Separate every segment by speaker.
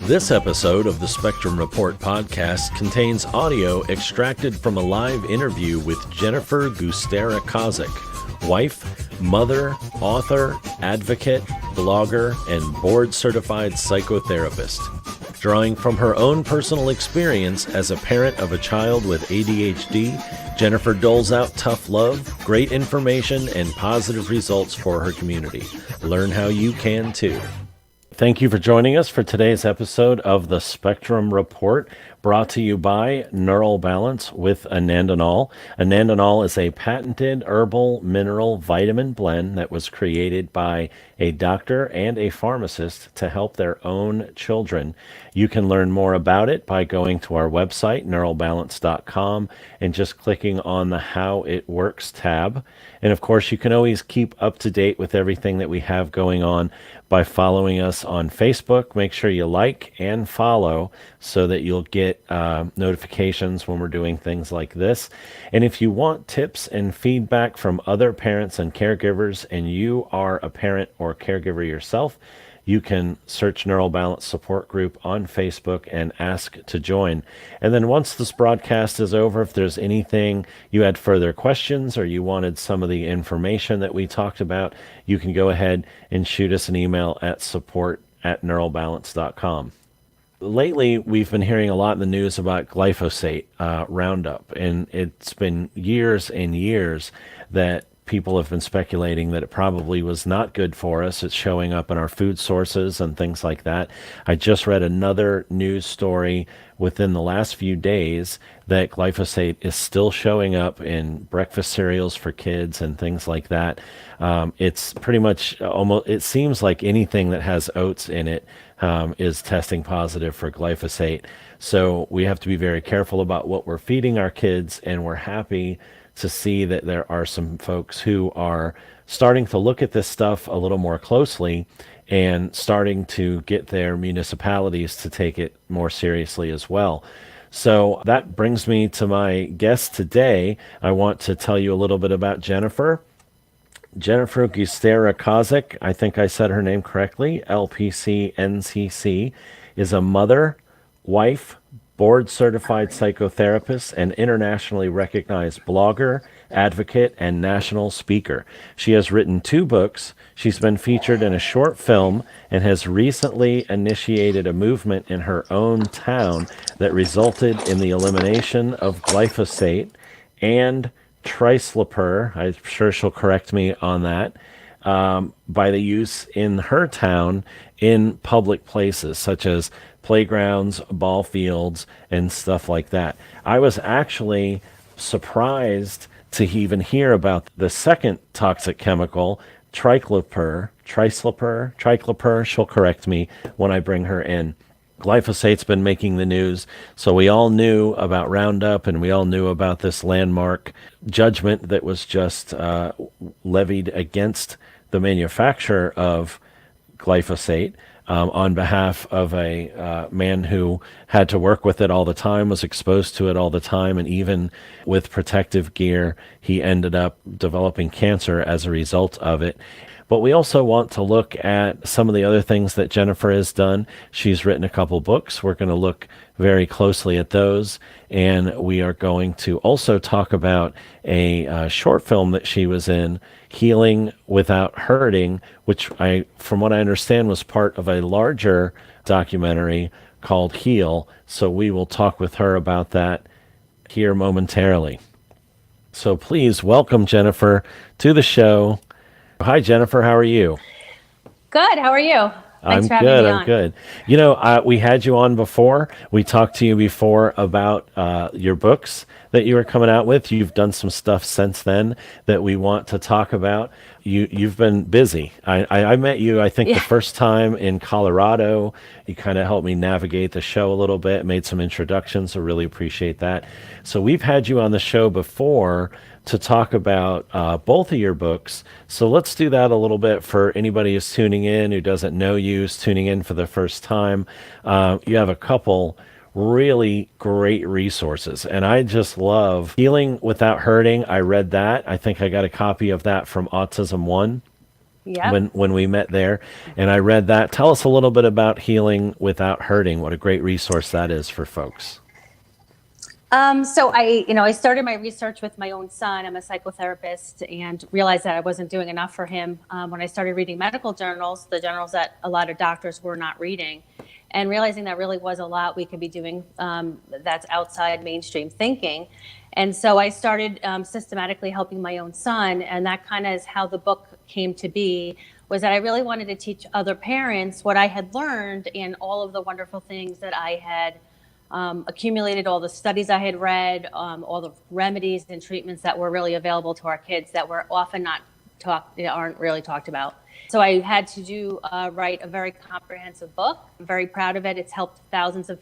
Speaker 1: This episode of the Spectrum Report podcast contains audio extracted from a live interview with Jennifer Giustra-Kozek, wife, mother, author, advocate, blogger, and board-certified psychotherapist. Drawing from her own personal experience as a parent of a child with ADHD, Jennifer doles out tough love, great information, and positive results for her community. Learn how you can too. Thank you for joining us for today's episode of the Spectrum Report, brought to you by Neural Balance with Anandinol. Anandinol is a patented herbal mineral vitamin blend that was created by a doctor and a pharmacist to help their own children. You can learn more about it by going to our website, neuralbalance.com, and just clicking on the How It Works tab. And of course, you can always keep up to date with everything that we have going on by following us on Facebook. Make sure you like and follow so that you'll get notifications when we're doing things like this. And if you want tips and feedback from other parents and caregivers, and you are a parent or caregiver yourself, you can search Neural Balance Support Group on Facebook and ask to join. And then once this broadcast is over, if there's anything you had further questions or you wanted some of the information that we talked about, you can go ahead and shoot us an email at support@neuralbalance.com. Lately, we've been hearing a lot in the news about glyphosate Roundup, and it's been years and years that people have been speculating that it probably was not good for us. It's showing up in our food sources and things like that. I just read another news story within the last few days that glyphosate is still showing up in breakfast cereals for kids and things like that. It's pretty much almost, it seems like anything that has oats in it is testing positive for glyphosate. So we have to be very careful about what we're feeding our kids, and we're happy to see that there are some folks who are starting to look at this stuff a little more closely and starting to get their municipalities to take it more seriously as well. So that brings me to my guest today. I want to tell you a little bit about Jennifer. Jennifer Giustra-Kozek, I think I said her name correctly, LPC-NCC, is a mother, wife, board-certified psychotherapist, and internationally recognized blogger, advocate, and national speaker. She has written 2 books. She's been featured in a short film and has recently initiated a movement in her own town that resulted in the elimination of glyphosate and triclopyr, I'm sure she'll correct me on that, by the use in her town in public places such as playgrounds, ball fields, and stuff like that. I was actually surprised to even hear about the second toxic chemical, triclopyr, she'll correct me when I bring her in. Glyphosate's been making the news, so we all knew about Roundup, and we all knew about this landmark judgment that was just levied against the manufacturer of glyphosate on behalf of a man who had to work with it all the time, was exposed to it all the time, and even with protective gear, he ended up developing cancer as a result of it. But we also want to look at some of the other things that Jennifer has done. She's written a couple books. We're going to look very closely at those. And we are going to also talk about a short film that she was in, Healing Without Hurting, which from what I understand, was part of a larger documentary called Heal. So we will talk with her about that here momentarily. So please welcome Jennifer to the show. Hi, Jennifer. How are you?
Speaker 2: Good. How are you? Thanks for having me on.
Speaker 1: I'm good. You know, we had you on before. We talked to you before about your books that you were coming out with. You've done some stuff since then that we want to talk about. You've been busy. I met you, I think, the first time in Colorado. You kind of helped me navigate the show a little bit, made some introductions, so really appreciate that. So we've had you on the show before to talk about both of your books. So let's do that a little bit for anybody who's tuning in, who doesn't know you, is tuning in for the first time. You have a couple really great resources, and I just love Healing Without Hurting. I read that. I think I got a copy of that from Autism One.
Speaker 2: Yep.
Speaker 1: when we met there, and I read that. Tell us a little bit about Healing Without Hurting. What a great resource that is for folks.
Speaker 2: So I started my research with my own son. I'm a psychotherapist, and realized that I wasn't doing enough for him when I started reading medical journals, the journals that a lot of doctors were not reading, and realizing that really was a lot we could be doing that's outside mainstream thinking. And so I started systematically helping my own son, and that kind of is how the book came to be, was that I really wanted to teach other parents what I had learned and all of the wonderful things that I had accumulated, all the studies I had read, all the remedies and treatments that were really available to our kids that were often aren't really talked about. So I had to write a very comprehensive book. I'm very proud of it. It's helped thousands of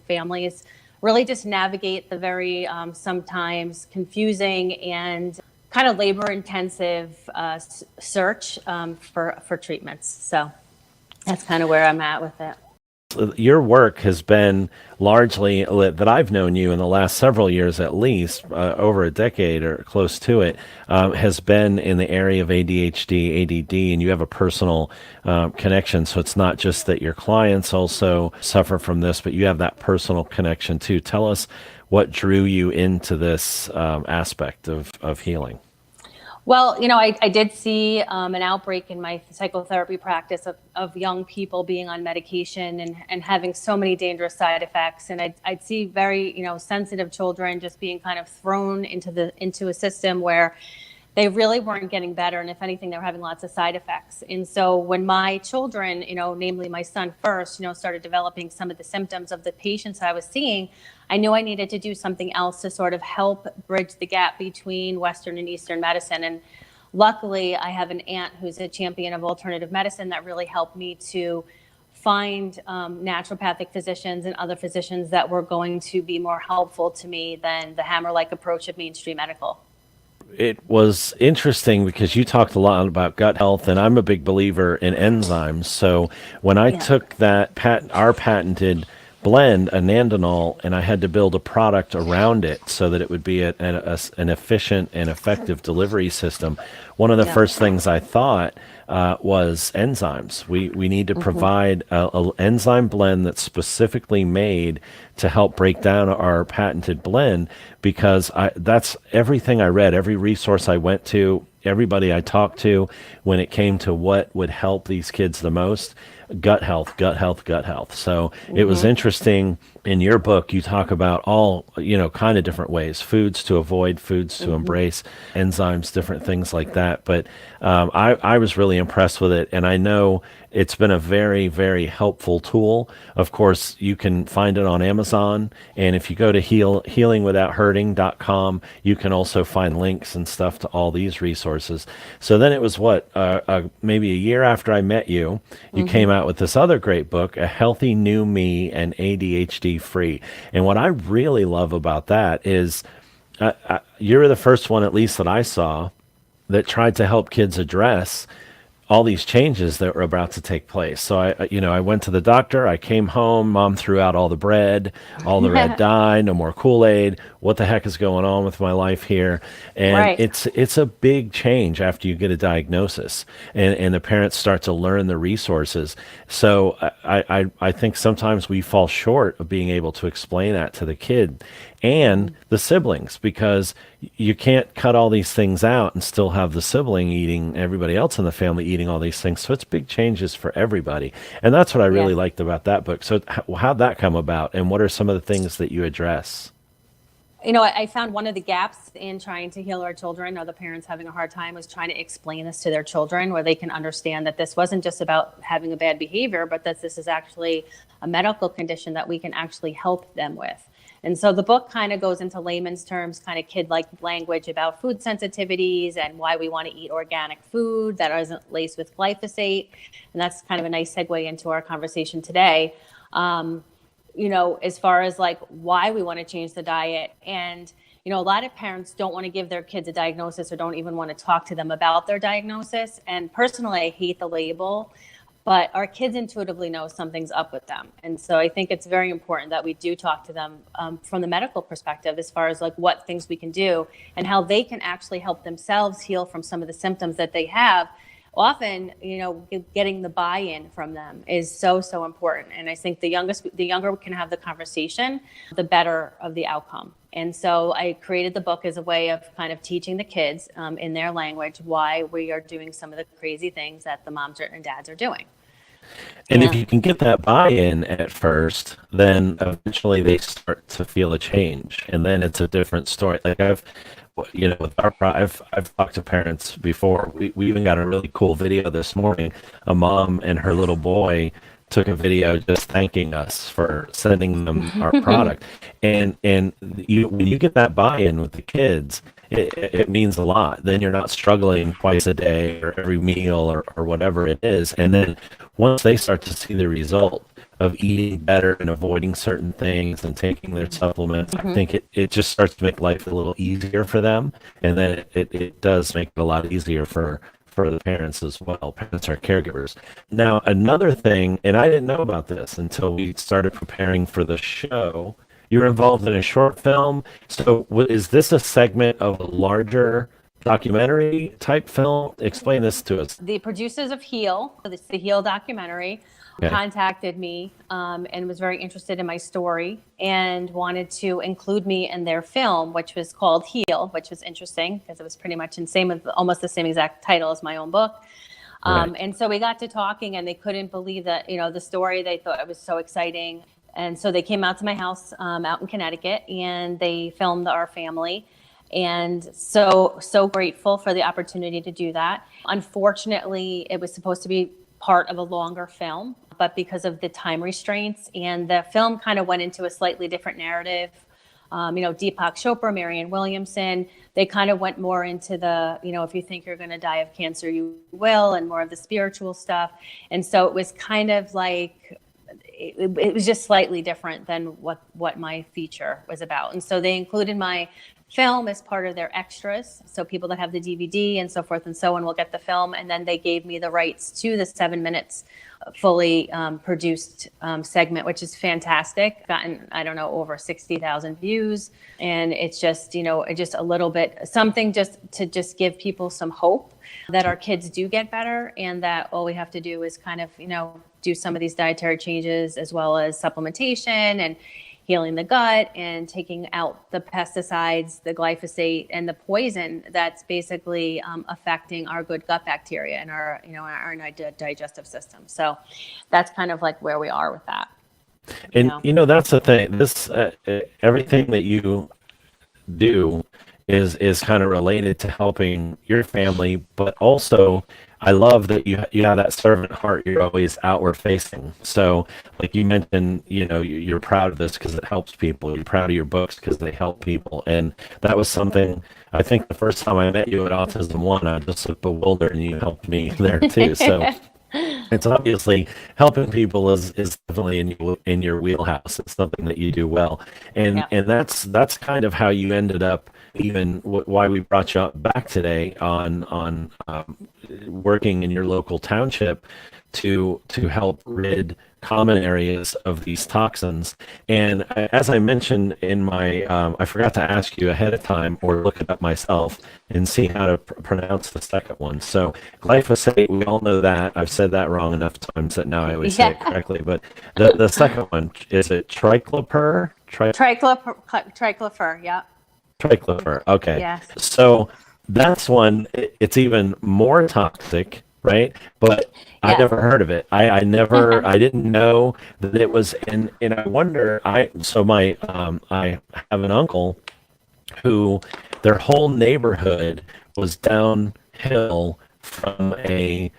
Speaker 2: families really just navigate the very sometimes confusing and kind of labor-intensive search for treatments. So that's kind of where I'm at with it.
Speaker 1: Your work has been largely, that I've known you in the last several years at least, over a decade or close to it, has been in the area of ADHD, ADD, and you have a personal connection. So it's not just that your clients also suffer from this, but you have that personal connection too. Tell us what drew you into this aspect of healing.
Speaker 2: Well, I did see an outbreak in my psychotherapy practice of young people being on medication and having so many dangerous side effects. And I'd see very, sensitive children just being kind of thrown into a system where they really weren't getting better. And if anything, they were having lots of side effects. And so when my children, namely my son first, started developing some of the symptoms of the patients I was seeing, I knew I needed to do something else to sort of help bridge the gap between Western and Eastern medicine. And luckily, I have an aunt who's a champion of alternative medicine that really helped me to find naturopathic physicians and other physicians that were going to be more helpful to me than the hammer-like approach of mainstream medical.
Speaker 1: It was interesting because you talked a lot about gut health, and I'm a big believer in enzymes. So when I took that our patented blend, anandinol, and I had to build a product around it so that it would be an efficient and effective delivery system, one of the first things I thought was enzymes. We need to provide a enzyme blend that's specifically made to help break down our patented blend, because that's everything I read, every resource I went to, everybody I talked to, when it came to what would help these kids the most: gut health, gut health, gut health. So it was interesting. In your book, you talk about all, kind of different ways: foods to avoid, foods to embrace, enzymes, different things like that. But I was really impressed with it. And I know it's been a very, very helpful tool. Of course, you can find it on Amazon. And if you go to healingwithouthurting.com, you can also find links and stuff to all these resources. So then it was maybe a year after I met you, you came out with this other great book, A Healthy New Me and ADHD Free. And what I really love about that is you're the first one, at least that I saw, that tried to help kids address all these changes that were about to take place. So I went to the doctor, I came home, mom threw out all the bread, all the red dye, no more Kool-Aid. What the heck is going on with my life here? And it's a big change after you get a diagnosis and the parents start to learn the resources. So I think sometimes we fall short of being able to explain that to the kid and the siblings, because you can't cut all these things out and still have the sibling eating, everybody else in the family eating all these things. So it's big changes for everybody. And that's what I really liked about that book. So how'd that come about, and what are some of the things that you address?
Speaker 2: I found one of the gaps in trying to heal our children, or the parents having a hard time, was trying to explain this to their children, where they can understand that this wasn't just about having a bad behavior, but that this is actually a medical condition that we can actually help them with. And so the book kind of goes into layman's terms, kind of kid-like language about food sensitivities and why we want to eat organic food that isn't laced with glyphosate. And that's kind of a nice segue into our conversation today. As far as like why we want to change the diet. And, a lot of parents don't want to give their kids a diagnosis or don't even want to talk to them about their diagnosis. And personally, I hate the label, but our kids intuitively know something's up with them. And so I think it's very important that we do talk to them from the medical perspective, as far as like what things we can do and how they can actually help themselves heal from some of the symptoms that they have, often, getting the buy-in from them is so, so important. And I think the younger we can have the conversation, the better of the outcome. And so I created the book as a way of kind of teaching the kids in their language why we are doing some of the crazy things that the moms and dads are doing.
Speaker 1: And if
Speaker 2: Yeah.
Speaker 1: you can get that buy-in at first, then eventually they start to feel a change, and then it's a different story. Like with I've talked to parents before. We even got a really cool video this morning. A mom and her little boy took a video just thanking us for sending them our product, and when you get that buy-in with the kids, it means a lot. Then you're not struggling twice a day or every meal or whatever it is. And then once they start to see the result of eating better and avoiding certain things and taking their supplements, I think it just starts to make life a little easier for them. And then it does make it a lot easier for the parents as well. Parents are caregivers. Now, another thing, and I didn't know about this until we started preparing for the show, you're involved in a short film. So is this a segment of a larger documentary type film? Explain this to us.
Speaker 2: The producers of Heal, it's the Heal documentary,
Speaker 1: Okay.
Speaker 2: contacted me and was very interested in my story and wanted to include me in their film, which was called Heal, which was interesting because it was pretty much almost the same exact title as my own book.
Speaker 1: Right.
Speaker 2: And so we got to talking, and they couldn't believe that, the story. They thought it was so exciting. And so they came out to my house out in Connecticut, and they filmed our family. And so grateful for the opportunity to do that. Unfortunately, it was supposed to be part of a longer film, but because of the time restraints, and the film kind of went into a slightly different narrative. Deepak Chopra, Marianne Williamson, they kind of went more into the, if you think you're going to die of cancer, you will, and more of the spiritual stuff. And so it was kind of like, it was just slightly different than what my feature was about. And so they included my film as part of their extras. So people that have the DVD and so forth and so on will get the film. And then they gave me the rights to the 7 minutes fully produced segment, which is fantastic. Gotten, I don't know, over 60,000 views. And it's just, just a little bit, something just to just give people some hope that our kids do get better, and that all we have to do is kind of, do some of these dietary changes, as well as supplementation and healing the gut and taking out the pesticides, the glyphosate, and the poison that's basically affecting our good gut bacteria and our digestive system. So that's kind of like where we are with that.
Speaker 1: And that's the thing. This everything that you do is kind of related to helping your family, but also I love that you have that servant heart. You're always outward facing. So like you mentioned, you're proud of this because it helps people. You're proud of your books because they help people. And that was something, I think the first time I met you at Autism One, I just looked bewildered, and you helped me there too. So it's obviously helping people is definitely in your wheelhouse. It's something that you do well. And that's kind of how you ended up, even why we brought you back today on working in your local township to help rid common areas of these toxins. And as I mentioned in my, I forgot to ask you ahead of time or look it up myself and see how to pronounce the second one. So glyphosate, we all know that. I've said that wrong enough times that now I always say it correctly. But the second one, is it triclopyr?
Speaker 2: Triclopyr, yeah.
Speaker 1: Triclopyr, okay.
Speaker 2: Yes.
Speaker 1: So that's one, it's even more toxic, right? But I never heard of it. I didn't know that it was and I wonder, I have an uncle who their whole neighborhood was downhill from a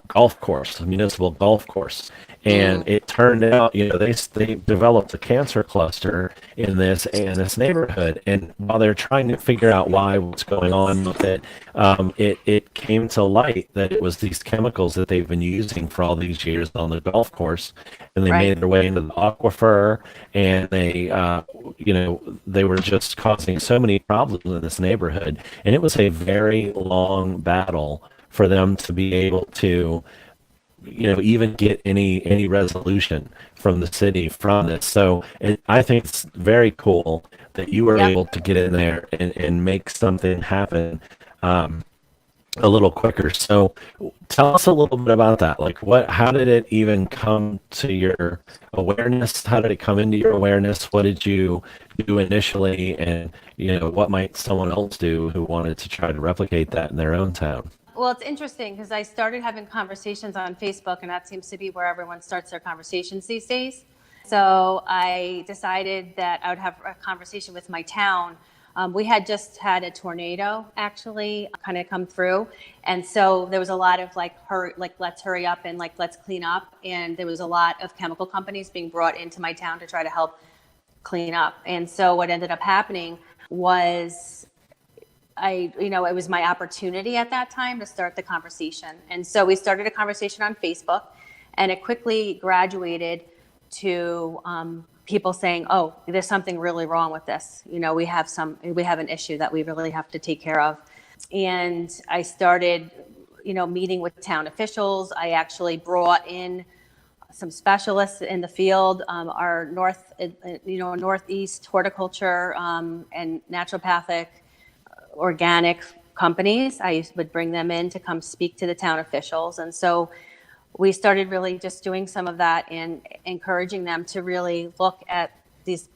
Speaker 1: golf course, a municipal golf course. And it turned out, they developed a cancer cluster in this neighborhood. And while they're trying to figure out what's going on with it, it came to light that it was these chemicals that they've been using for all these years on the golf course, and they made their way into the aquifer, and they were just causing so many problems in this neighborhood. And it was a very long battle for them to be able to even get any resolution from the city from this. So I think it's very cool that you were able to get in there and make something happen. a little quicker. So tell us a little bit about that. Like how did it even come to your awareness? How did it come into your awareness? What did you do initially? And, what might someone else do who wanted to try to replicate that in their own town?
Speaker 2: Well, it's interesting because I started having conversations on Facebook, and that seems to be where everyone starts their conversations these days. So I decided that I would have a conversation with my town. We had just had a tornado actually kind of come through. And so there was a lot of let's hurry up and let's clean up. And there was a lot of chemical companies being brought into my town to try to help clean up. And so what ended up happening was it was my opportunity at that time to start the conversation. And so we started a conversation on Facebook, and it quickly graduated to people saying, "Oh, there's something really wrong with this. We have an issue that we really have to take care of." And I started, meeting with town officials. I actually brought in some specialists in the field, our northeast horticulture and naturopathic organic companies. I would bring them in to come speak to the town officials. And so we started really just doing some of that and encouraging them to really look at these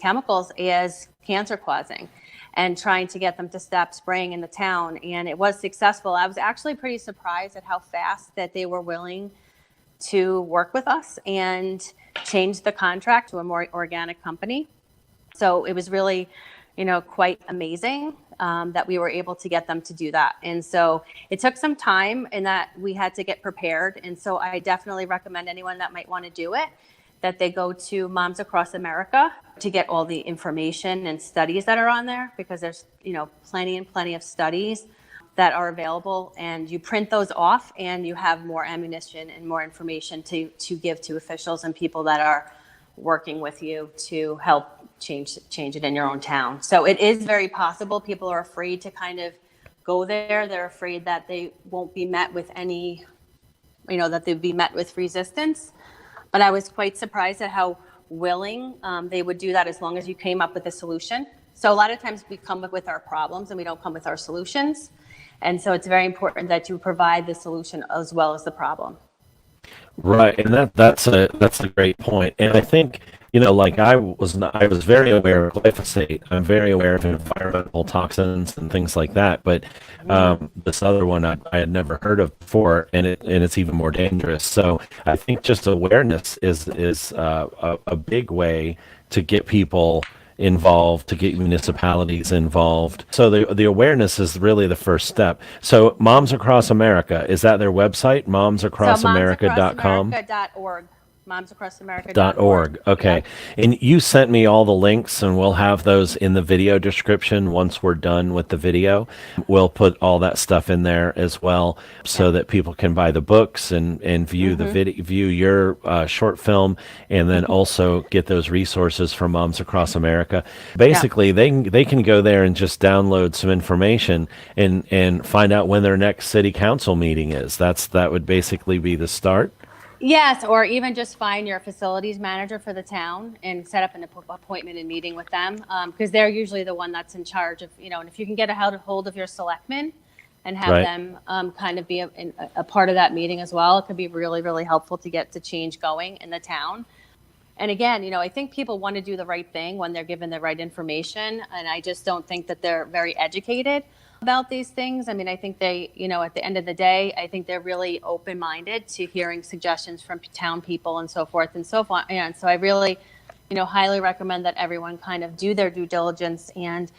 Speaker 2: chemicals as cancer causing and trying to get them to stop spraying in the town. And it was successful. I was actually pretty surprised at how fast that they were willing to work with us and change the contract to a more organic company. So it was really, quite amazing that we were able to get them to do that. And so it took some time in that we had to get prepared. And so I definitely recommend anyone that might want to do it, that they go to Moms Across America to get all the information and studies that are on there, because there's, plenty of studies that are available, and you print those off and you have more ammunition and more information to give to officials and people that are working with you to help change it in your own town. So it is very possible. People are afraid to kind of go there. They're afraid that they won't be met with any, that they'd be met with resistance. But I was quite surprised at how willing they would do that as long as you came up with a solution. So a lot of times we come up with our problems and we don't come with our solutions. And so it's very important that you provide the solution as well as the problem.
Speaker 1: Right, and that's a great point. And I think, I was very aware of glyphosate. I'm very aware of environmental toxins and things like that. But this other one I had never heard of before, and it's even more dangerous. So I think just awareness is a big way to get people involved, to get municipalities involved. So the awareness is really the first step. So Moms Across America, is that their website? momsacrossamerica.com?
Speaker 2: Momsacrossamerica.org. momsacrossamerica.org.
Speaker 1: Okay. Yep. And you sent me all the links, and we'll have those in the video description once we're done with the video. We'll put all that stuff in there as well, so that people can buy the books and view the video, view your short film, and then also get those resources from Moms Across America. Basically, they can go there and just download some information and find out when their next city council meeting is. That would basically be the start.
Speaker 2: Yes, or even just find your facilities manager for the town and set up an appointment and meeting with them, because they're usually the one that's in charge of, and if you can get a hold of your selectmen and have them kind of be a part of that meeting as well, it could be really, really helpful to get the change going in the town. And again, I think people want to do the right thing when they're given the right information, and I just don't think that they're very educated about these things. I mean, I think they, at the end of the day, I think they're really open-minded to hearing suggestions from town people and so forth and so on. And so I really, highly recommend that everyone kind of do their due diligence and,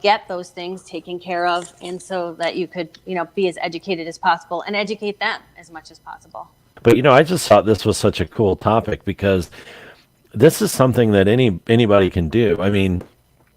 Speaker 2: get those things taken care of, and so that you could, be as educated as possible and educate them as much as possible.
Speaker 1: But, I just thought this was such a cool topic, because this is something that anybody can do. I mean,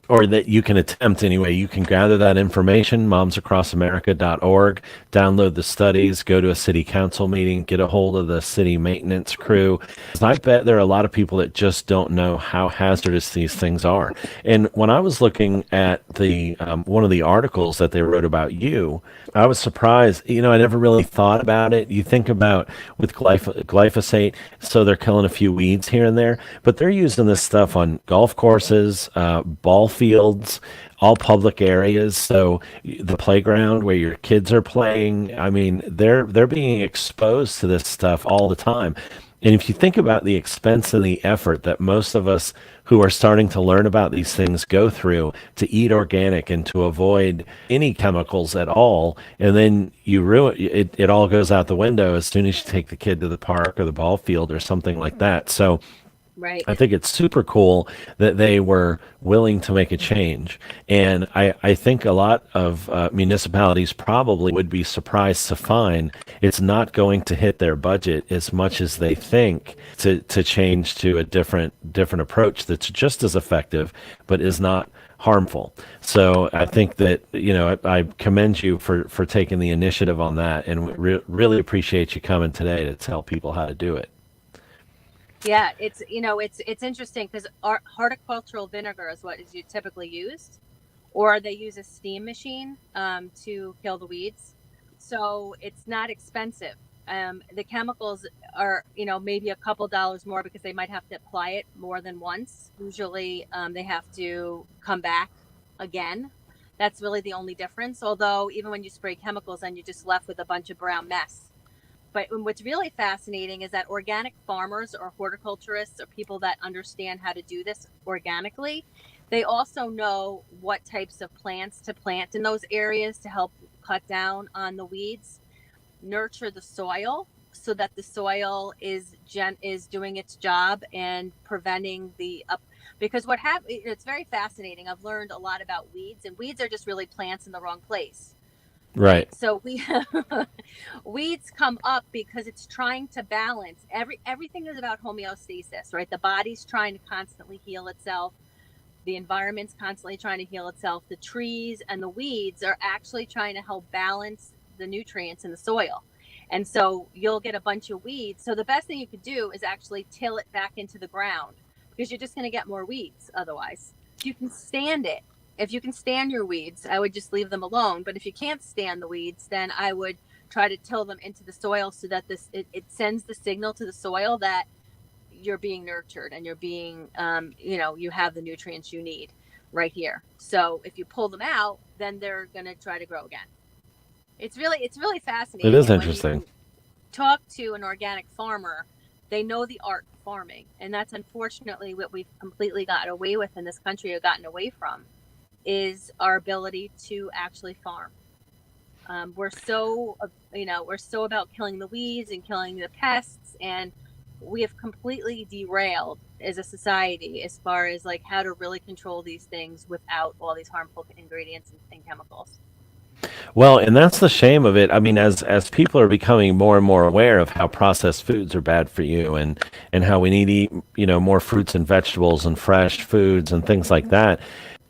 Speaker 1: or that you can attempt anyway. You can gather that information, momsacrossamerica.org, download the studies, go to a city council meeting, get a hold of the city maintenance crew. I bet there are a lot of people that just don't know how hazardous these things are. And when I was looking at the one of the articles that they wrote about you, I was surprised. I never really thought about it. You think about with glyphosate, so they're killing a few weeds here and there, but they're using this stuff on golf courses, ball fields, fields, all public areas. So the playground where your kids are playing, I mean, they're being exposed to this stuff all the time. And if you think about the expense and the effort that most of us who are starting to learn about these things go through to eat organic and to avoid any chemicals at all, and then you ruin it, it all goes out the window as soon as you take the kid to the park or the ball field or something like that. So
Speaker 2: Right.
Speaker 1: I think it's super cool that they were willing to make a change. And I think a lot of municipalities probably would be surprised to find it's not going to hit their budget as much as they think to change to a different approach that's just as effective, but is not harmful. So I think that, I commend you for taking the initiative on that, and really appreciate you coming today to tell people how to do it.
Speaker 2: Yeah, it's interesting because horticultural vinegar is what is typically used, or they use a steam machine to kill the weeds. So it's not expensive. The chemicals are, maybe a couple dollars more because they might have to apply it more than once. Usually they have to come back again. That's really the only difference. Although even when you spray chemicals, then you're just left with a bunch of brown mess. But what's really fascinating is that organic farmers or horticulturists or people that understand how to do this organically, they also know what types of plants to plant in those areas to help cut down on the weeds, nurture the soil so that the soil is doing its job and preventing the up. Because it's very fascinating. I've learned a lot about weeds, and weeds are just really plants in the wrong place.
Speaker 1: Right.
Speaker 2: So weeds come up because it's trying to balance everything is about homeostasis, right? The body's trying to constantly heal itself. The environment's constantly trying to heal itself. The trees and the weeds are actually trying to help balance the nutrients in the soil. And so you'll get a bunch of weeds. So the best thing you could do is actually till it back into the ground, because you're just going to get more weeds otherwise. You can stand it. If you can stand your weeds, I would just leave them alone. But if you can't stand the weeds, then I would try to till them into the soil so that it sends the signal to the soil that you're being nurtured and you're being, you have the nutrients you need right here. So if you pull them out, then they're going to try to grow again. It's really fascinating.
Speaker 1: It is
Speaker 2: And
Speaker 1: interesting.
Speaker 2: when you talk to an organic farmer, they know the art of farming. And that's unfortunately what we've completely gotten away with in this country, or gotten away from, is our ability to actually farm. We're so about killing the weeds and killing the pests, and we have completely derailed as a society as far as like how to really control these things without all these harmful ingredients and chemicals.
Speaker 1: Well, and that's the shame of it. I mean, as people are becoming more and more aware of how processed foods are bad for you, and how we need to eat, more fruits and vegetables and fresh foods and things like that.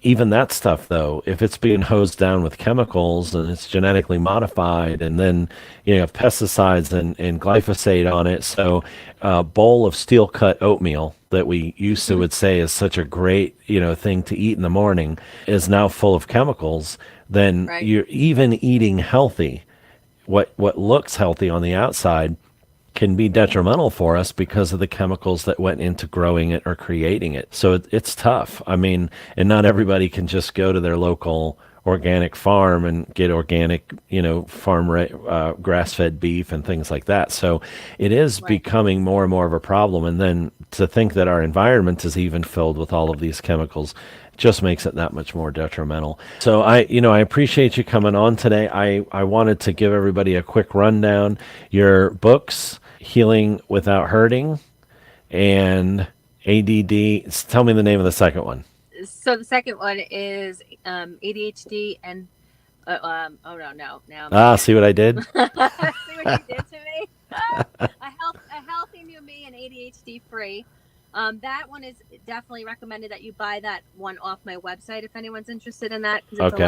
Speaker 1: Even that stuff, though, if it's being hosed down with chemicals and it's genetically modified, and then you have pesticides and glyphosate on it, so a bowl of steel cut oatmeal that we used to would say is such a great thing to eat in the morning is now full of chemicals. Then
Speaker 2: Right.
Speaker 1: you're even eating healthy. What looks healthy on the outside can be detrimental for us because of the chemicals that went into growing it or creating it. So it's tough. I mean, and not everybody can just go to their local organic farm and get organic, grass-fed beef and things like that. So it is
Speaker 2: Right.
Speaker 1: becoming more and more of a problem. And then to think that our environment is even filled with all of these chemicals just makes it that much more detrimental. So I appreciate you coming on today. I wanted to give everybody a quick rundown. Your books, Healing Without Hurting, and ADD. Tell me the name of the second one.
Speaker 2: So the second one is ADHD and oh no
Speaker 1: See what I did?
Speaker 2: see what you did to me. A healthy new me and ADHD free. That one is definitely recommended that you buy that one off my website if anyone's interested in that, because it's
Speaker 1: Okay.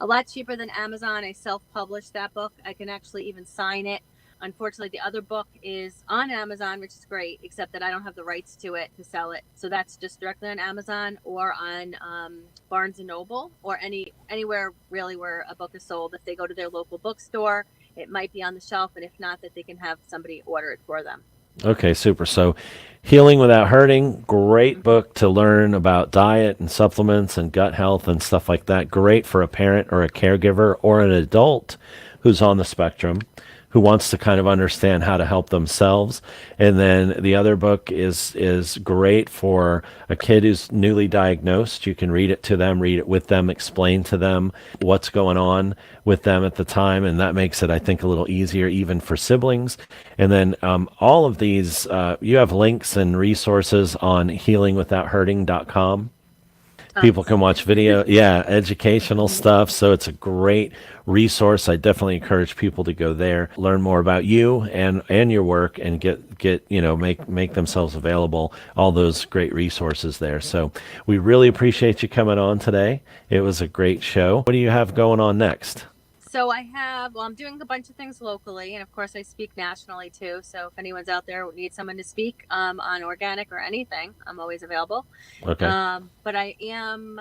Speaker 2: a lot cheaper than Amazon. I self-published that book. I can actually even sign it. Unfortunately, the other book is on Amazon, which is great, except that I don't have the rights to it to sell it. So that's just directly on Amazon or on Barnes and Noble, or anywhere really where a book is sold. If they go to their local bookstore, it might be on the shelf, and if not, that they can have somebody order it for them.
Speaker 1: Okay, super. So Healing Without Hurting, great book to learn about diet and supplements and gut health and stuff like that. Great for a parent or a caregiver or an adult who's on the spectrum who wants to kind of understand how to help themselves. And then the other book is great for a kid who's newly diagnosed. You can read it to them, read it with them, explain to them what's going on with them at the time, and that makes it, I think, a little easier even for siblings. And then all of these, you have links and resources on healingwithouthurting.com. People can watch video, yeah, educational stuff. So it's a great resource. I definitely encourage people to go there, learn more about you and your work, and get make themselves available. All those great resources there. So we really appreciate you coming on today. It was a great show. What do you have going on next?
Speaker 2: So I'm doing a bunch of things locally, and of course I speak nationally too. So if anyone's out there who needs someone to speak on organic or anything, I'm always available.
Speaker 1: Okay.
Speaker 2: But I am,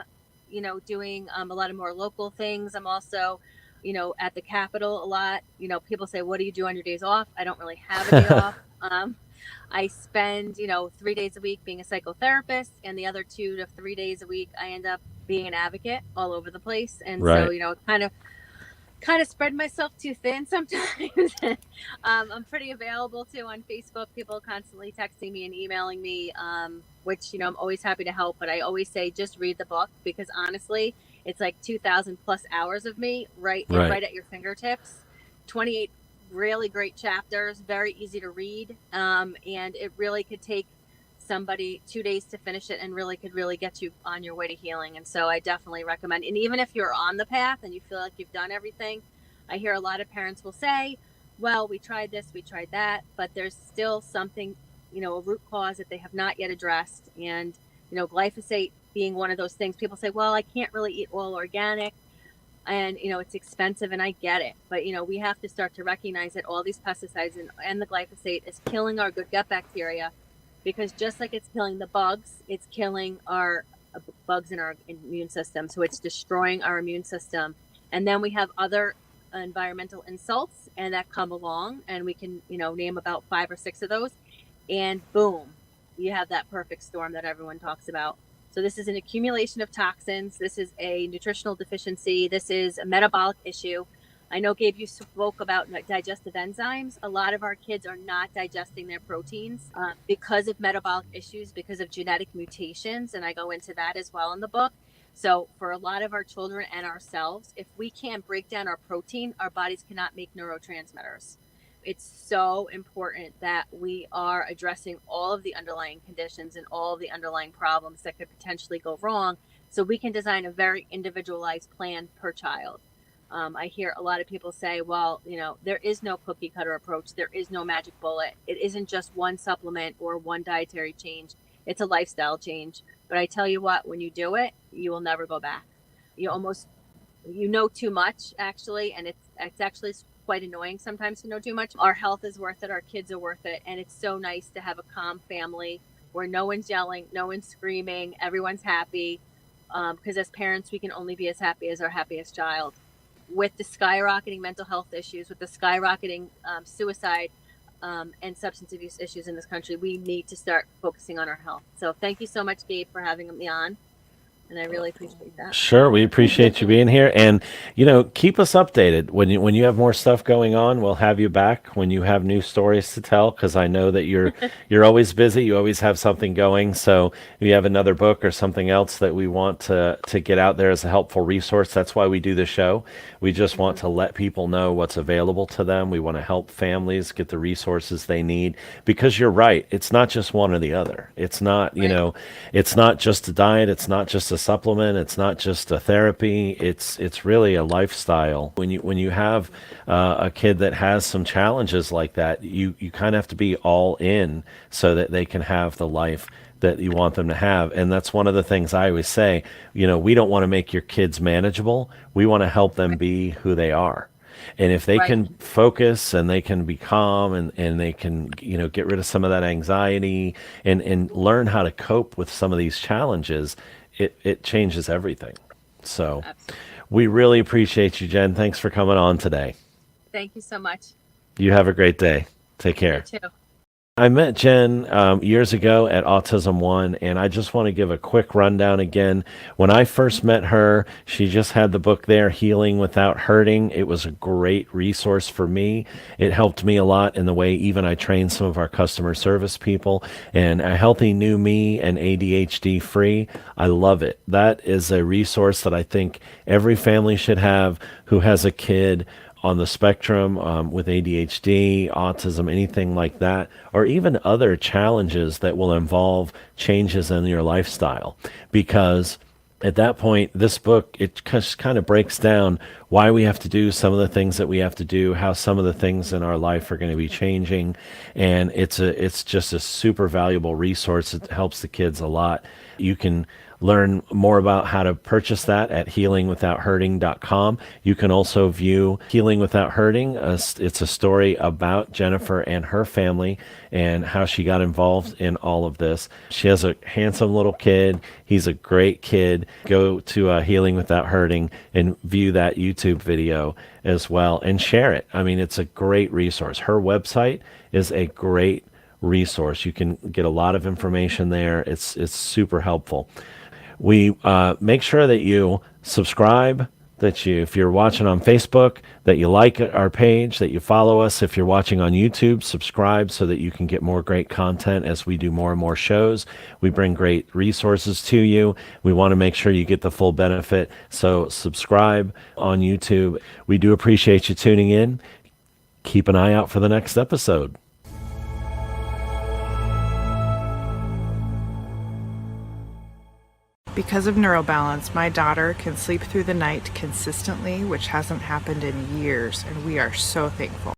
Speaker 2: doing a lot of more local things. I'm also, at the Capitol a lot. People say, what do you do on your days off? I don't really have a day off. I spend, 3 days a week being a psychotherapist, and the other 2 to 3 days a week, I end up being an advocate all over the place. And
Speaker 1: Right.
Speaker 2: so, kind of spread myself too thin sometimes. I'm pretty available too on Facebook. People constantly texting me and emailing me, which, I'm always happy to help. But I always say, just read the book, because honestly, it's like 2,000 plus hours of me right at your fingertips. 28 really great chapters, very easy to read. And it really could take somebody 2 days to finish it, and really could get you on your way to healing. And so I definitely recommend. And even if you're on the path and you feel like you've done everything, I hear a lot of parents will say, well, we tried this, we tried that, but there's still something, a root cause that they have not yet addressed. And glyphosate being one of those things. People say, well, I can't really eat all organic, and it's expensive, and I get it, but we have to start to recognize that all these pesticides and the glyphosate is killing our good gut bacteria. Because just like it's killing the bugs, it's killing our bugs in our immune system. So it's destroying our immune system. And then we have other environmental insults and that come along, and we can, name about 5 or 6 of those, and boom, you have that perfect storm that everyone talks about. So this is an accumulation of toxins. This is a nutritional deficiency. This is a metabolic issue. I know, Gabe, you spoke about digestive enzymes. A lot of our kids are not digesting their proteins because of metabolic issues, because of genetic mutations. And I go into that as well in the book. So for a lot of our children and ourselves, if we can't break down our protein, our bodies cannot make neurotransmitters. It's so important that we are addressing all of the underlying conditions and all of the underlying problems that could potentially go wrong, so we can design a very individualized plan per child. I hear a lot of people say, well, there is no cookie cutter approach. There is no magic bullet. It isn't just one supplement or one dietary change. It's a lifestyle change. But I tell you what, when you do it, you will never go back. You know too much, actually, and it's actually quite annoying sometimes to know too much. Our health is worth it. Our kids are worth it. And it's so nice to have a calm family where no one's yelling, no one's screaming, everyone's happy. Because as parents, we can only be as happy as our happiest child. With the skyrocketing mental health issues, with the skyrocketing suicide and substance abuse issues in this country, we need to start focusing on our health. So thank you so much, Gabe, for having me on. And I really appreciate that.
Speaker 1: Sure, we appreciate you being here, and keep us updated when you have more stuff going on. We'll have you back when you have new stories to tell, because I know that you're always busy. You always have something going. So if you have another book or something else that we want to get out there as a helpful resource, that's why we do the show. We just want to let people know what's available to them. We want to help families get the resources they need, because you're right. It's not just one or the other. It's not it's not just a diet. It's not just a supplement. It's not just a therapy. It's really a lifestyle. When you have a kid that has some challenges like that, you kind of have to be all in so that they can have the life that you want them to have. And that's one of the things I always say. We don't want to make your kids manageable. We want to help them be who they are. And if they can focus and they can be calm and they can, get rid of some of that anxiety and learn how to cope with some of these challenges, it changes everything. So we really appreciate you, Jen. Thanks for coming on today.
Speaker 2: Thank you so much.
Speaker 1: You have a great day. Take care.
Speaker 2: You too.
Speaker 1: I met Jen years ago at Autism One, and I just want to give a quick rundown again. When I first met her, she just had the book there, Healing Without Hurting. It was a great resource for me. It helped me a lot in the way even I trained some of our customer service people. And A Healthy New Me and ADHD Free, I love it. That is a resource that I think every family should have who has a kid on the spectrum with ADHD, autism, anything like that, or even other challenges that will involve changes in your lifestyle. Because at that point, this book, it just kind of breaks down why we have to do some of the things that we have to do, how some of the things in our life are going to be changing. And it's just a super valuable resource. It helps the kids a lot. You can learn more about how to purchase that at healingwithouthurting.com. You can also view Healing Without Hurting. It's a story about Jennifer and her family and how she got involved in all of this. She has a handsome little kid. He's a great kid. Go to Healing Without Hurting and view that YouTube video as well and share it. I mean, it's a great resource. Her website is a great resource. You can get a lot of information there. It's super helpful. We make sure that you subscribe, that you, if you're watching on Facebook, that you like our page, that you follow us. If you're watching on YouTube, subscribe so that you can get more great content as we do more and more shows. We bring great resources to you. We want to make sure you get the full benefit. So subscribe on YouTube. We do appreciate you tuning in. Keep an eye out for the next episode.
Speaker 3: Because of neurobalance, my daughter can sleep through the night consistently, which hasn't happened in years, and we are so thankful.